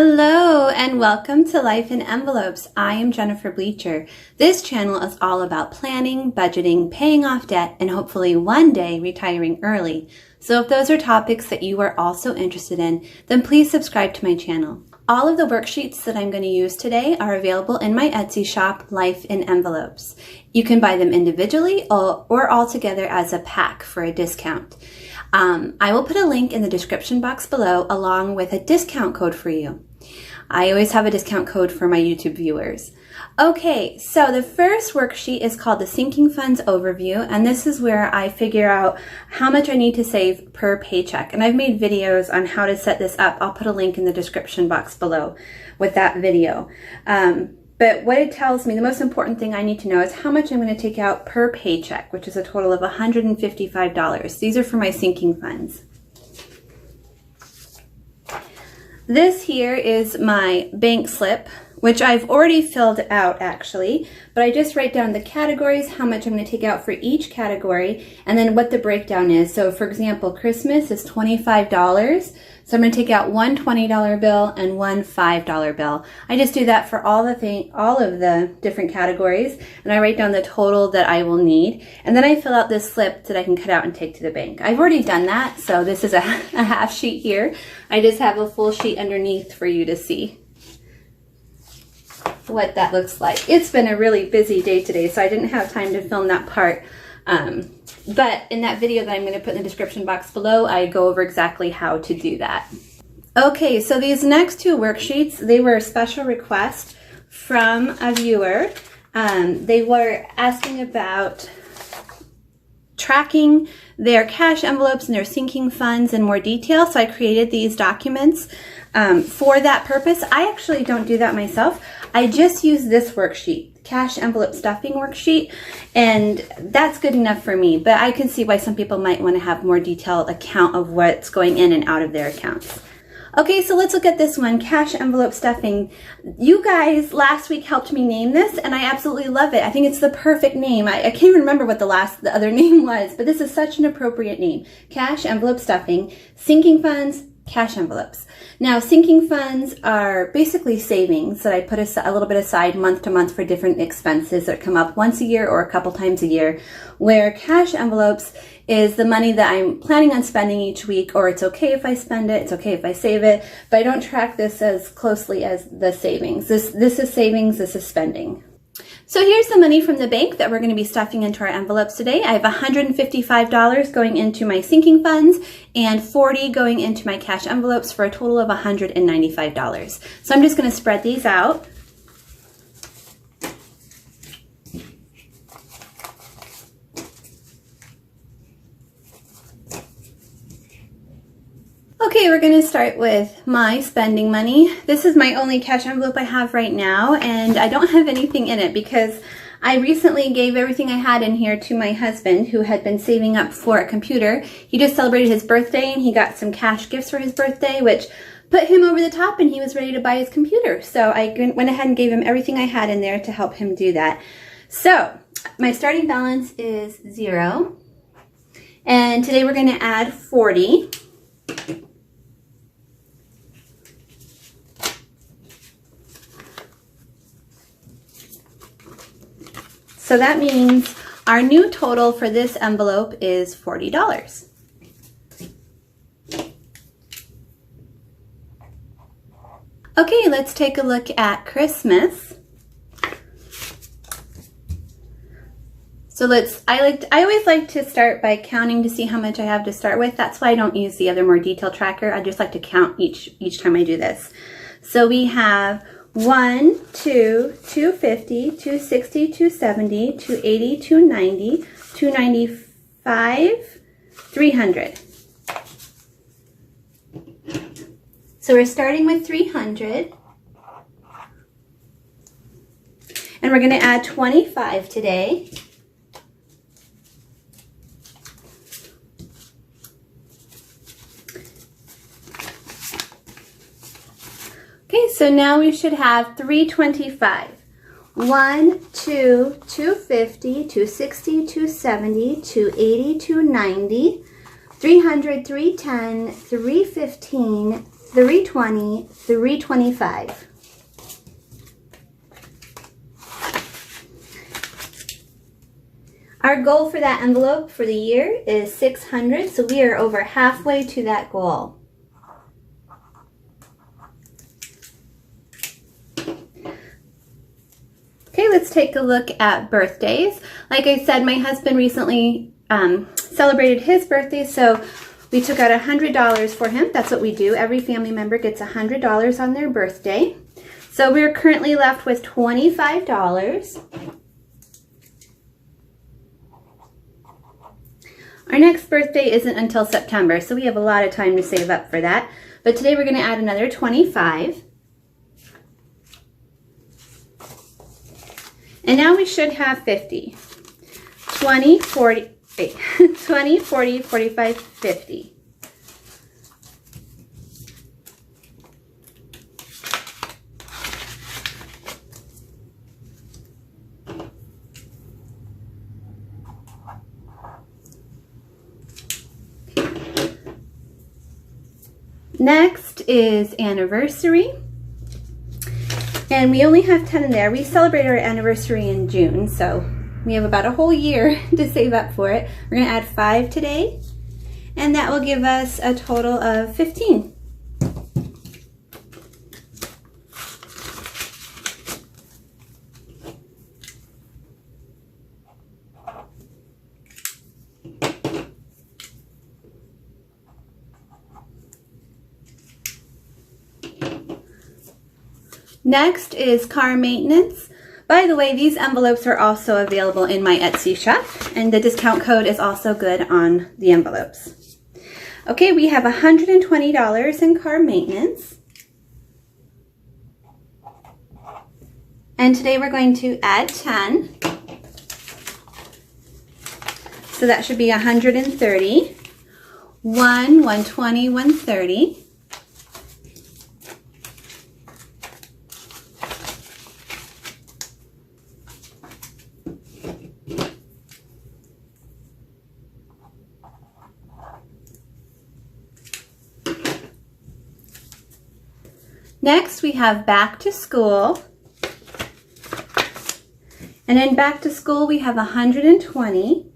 Hello and welcome to Life in Envelopes. I am Jennifer Bleacher. This channel is all about planning, budgeting, paying off debt, and hopefully one day retiring early. So if those are topics that you are also interested in, then please subscribe to my channel. All of the worksheets that I'm going to use today are available in my Etsy shop, Life in Envelopes. You can buy them individually or all together as a pack for a discount. I will put a link in the description box below along with a discount code for you. I always have a discount code for my YouTube viewers. Okay, so the first worksheet is called the Sinking Funds Overview, and this is where I figure out how much I need to save per paycheck. And I've made videos on how to set this up. I'll put a link in the description box below with that video. But what it tells me, the most important thing I need to know is how much I'm going to take out per paycheck, which is a total of $155. These are for my sinking funds. This here is my bank slip, which I've already filled out actually, but I just write down the categories, how much I'm going to take out for each category, and then what the breakdown is. So for example, Christmas is $25, so I'm going to take out one $20 bill and one $5 bill. I just do that for all of the different categories, and I write down the total that I will need, and then I fill out this slip that I can cut out and take to the bank. I've already done that, so this is a half sheet here. I just have a full sheet underneath for you to see what that looks like. It's been a really busy day today, so I didn't have time to film that part. But in that video that I'm going to put in the description box below, I go over exactly how to do that. Okay, so these next two worksheets, they were a special request from a viewer. They were asking about tracking their cash envelopes and their sinking funds in more detail, so I created these documents for that purpose. I actually don't do that myself. I just use this worksheet, cash envelope stuffing worksheet, and that's good enough for me, but I can see why some people might want to have more detailed account of what's going in and out of their accounts. Okay, so let's look at this one, cash envelope stuffing. You guys last week helped me name this, and I absolutely love it. I think it's the perfect name. I can't even remember what the other name was, but this is such an appropriate name. Cash envelope stuffing, sinking funds, cash envelopes. Now, sinking funds are basically savings that I put a little bit aside month to month for different expenses that come up once a year or a couple times a year, where cash envelopes is the money that I'm planning on spending each week, or it's okay if I spend it, it's okay if I save it, but I don't track this as closely as the savings. This is savings, this is spending. So here's the money from the bank that we're going to be stuffing into our envelopes today. I have $155 going into my sinking funds and $40 going into my cash envelopes for a total of $195. So I'm just going to spread these out. Okay, we're going to start with my spending money. This is my only cash envelope I have right now, and I don't have anything in it because I recently gave everything I had in here to my husband, who had been saving up for a computer. He just celebrated his birthday, and he got some cash gifts for his birthday, which put him over the top, and he was ready to buy his computer. So I went ahead and gave him everything I had in there to help him do that. So my starting balance is $0, and today we're going to add $40. So that means our new total for this envelope is $40. Okay, let's take a look at Christmas. So I always like to start by counting to see how much I have to start with. That's why I don't use the other more detailed tracker. I just like to count each time I do this. So we have 1, 2, 250, 260, 270, 280, 290, 295, 300. So we're starting with 300. And we're going to add 25 today. Okay, so now we should have 325. 1, 2, 250, 260, 270, 280, 290, 300, 310, 315, 320, 325. Our goal for that envelope for the year is 600, so we are over halfway to that goal. Okay, let's take a look at birthdays. Like I said, my husband recently celebrated his birthday, so we took out $100 for him. That's what we do. Every family member gets $100 on their birthday. So we're currently left with $25. Our next birthday isn't until September, so we have a lot of time to save up for that. But today we're going to add another 25. And now we should have 50. 20, 40, wait, 20, 40, 45, 50. Next is anniversary. And we only have 10 in there. We celebrate our anniversary in June, so we have about a whole year to save up for it. We're going to add 5 today, and that will give us a total of 15. Next is car maintenance. By the way, these envelopes are also available in my Etsy shop, and the discount code is also good on the envelopes. Okay, we have $120 in car maintenance. And today we're going to add 10. So that should be 130. 120, 130. Next, we have back to school. And in back to school, we have 120.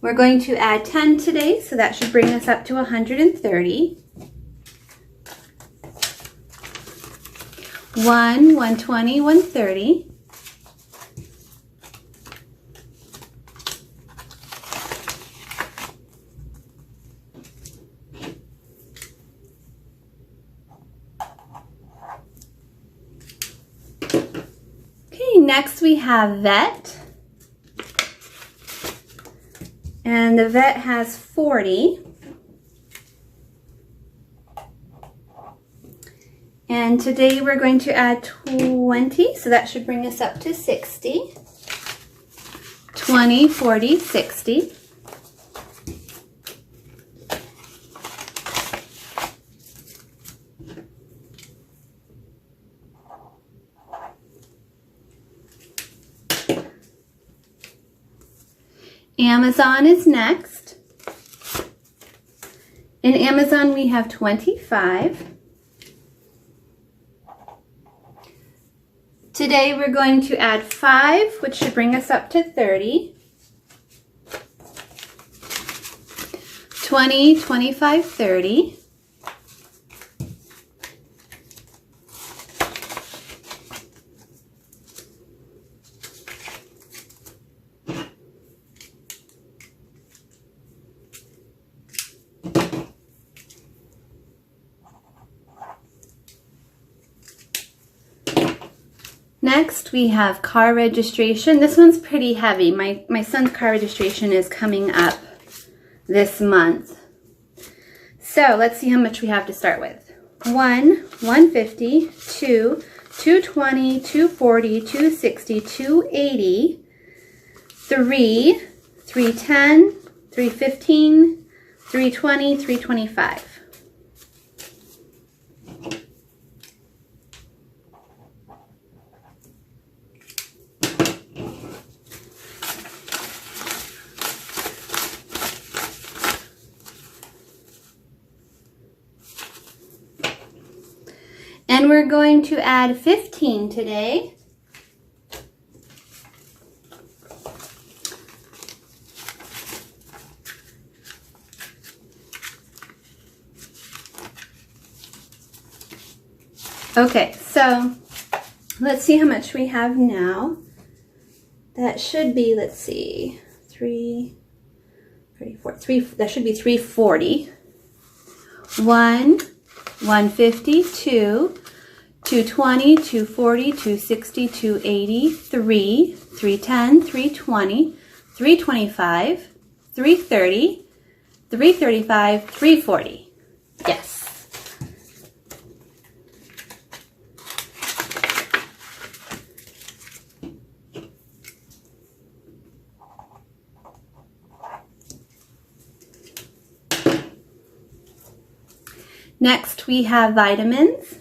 We're going to add 10 today, so that should bring us up to 130. 120, 130. Next we have vet, and the vet has 40, and today we're going to add 20, so that should bring us up to 60. 20, 40, 60. Amazon is next. In Amazon we have 25. Today we're going to add 5, which should bring us up to 30. 20, 25, 30. Next, we have car registration. This one's pretty heavy. My son's car registration is coming up this month. So let's see how much we have to start with. 1, 150, 2, 220, 240, 260, 280, 3, 310, 315, 320, 325. we're going to add 15 today. Okay, so let's see how much we have now. That should be, let's see, 3, that should be 340. 1, 150, 2, 220, 240, 260, 280, 3, 310, 320, 325, 330, 335, 340. Yes. Next, we have vitamins.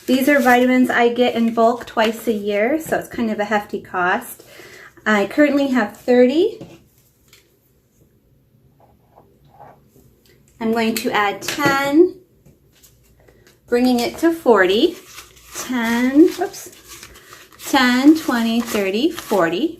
These are vitamins I get in bulk twice a year, so it's kind of a hefty cost. I currently have 30. I'm going to add 10, bringing it to 40. 10, 20, 30, 40.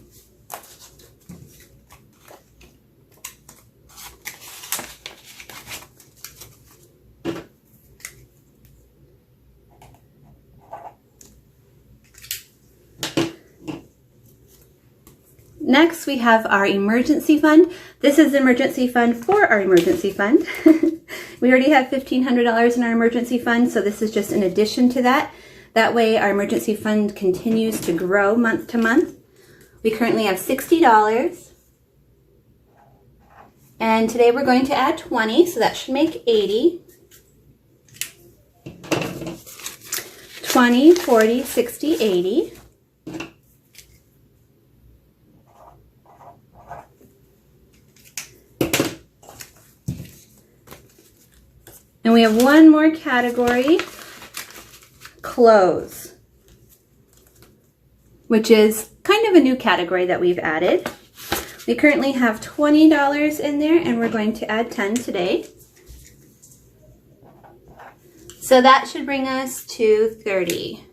Next, we have our emergency fund. This is the emergency fund for our emergency fund. We already have $1,500 in our emergency fund, so this is just in addition to that. That way, our emergency fund continues to grow month to month. We currently have $60. And today we're going to add 20, so that should make 80. 20, 40, 60, 80. And we have one more category, clothes, which is kind of a new category that we've added. We currently have $20 in there, and we're going to add 10 today. So that should bring us to 30.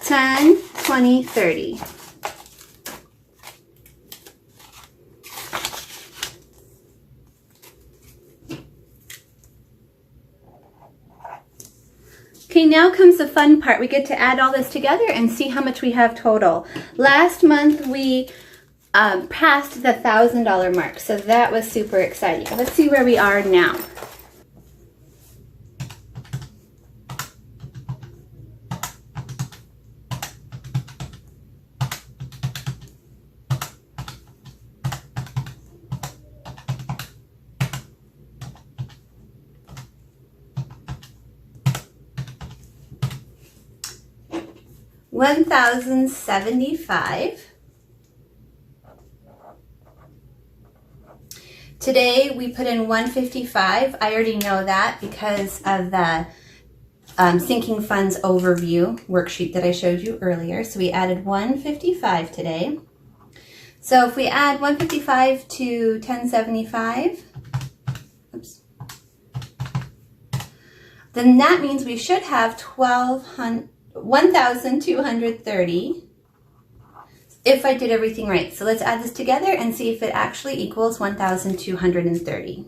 10, 20, 30. Okay, now comes the fun part. We get to add all this together and see how much we have total. Last month we passed the $1,000 mark, so that was super exciting. Let's see where we are now. $1,075. Today we put in $155. I already know that because of the sinking funds overview worksheet that I showed you earlier. So we added $155 today. So if we add $155 to $1,075, then that means we should have $1,230 if I did everything right. So let's add this together and see if it actually equals 1,230.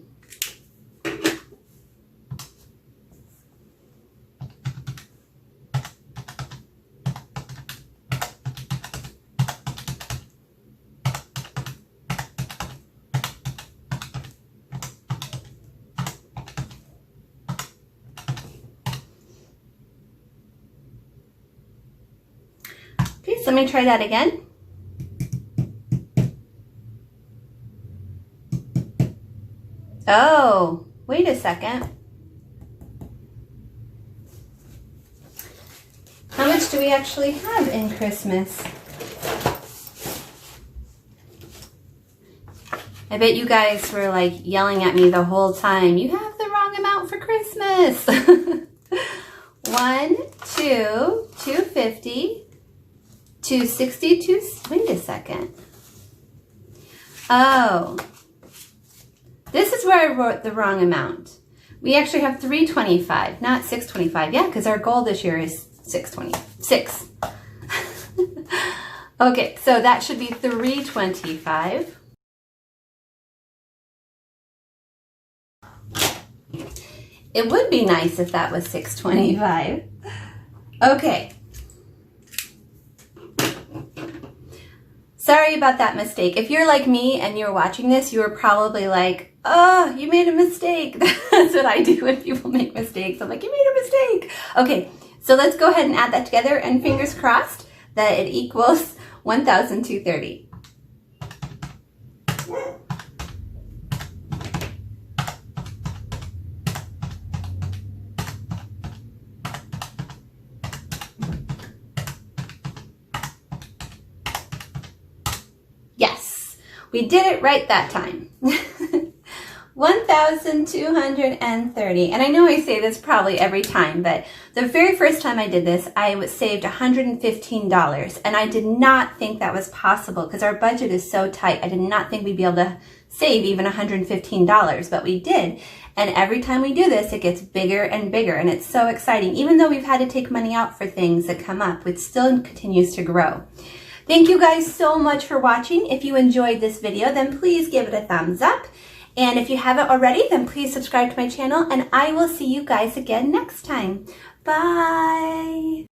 Okay, so let me try that again. Oh, wait a second. How much do we actually have in Christmas? I bet you guys were like yelling at me the whole time. You have the wrong amount for Christmas. 1, 2, 250, 260, wait a second. Oh. This is where I wrote the wrong amount. We actually have 325, not 625. Yeah, because our goal this year is 626. Okay, so that should be 325. It would be nice if that was 625. Okay. Sorry about that mistake. If you're like me and you're watching this, you are probably like, oh, you made a mistake. That's what I do when people make mistakes. I'm like, you made a mistake. Okay, so let's go ahead and add that together, and fingers crossed that it equals 1,230. Yes, we did it right that time. 1,230. And I know I say this probably every time, but the very first time I did this, I was saved $115. And I did not think that was possible because our budget is so tight. I did not think we'd be able to save even $115, but we did. And every time we do this, it gets bigger and bigger. And it's so exciting. Even though we've had to take money out for things that come up, it still continues to grow. Thank you guys so much for watching. If you enjoyed this video, then please give it a thumbs up. And if you haven't already, then please subscribe to my channel, and I will see you guys again next time. Bye!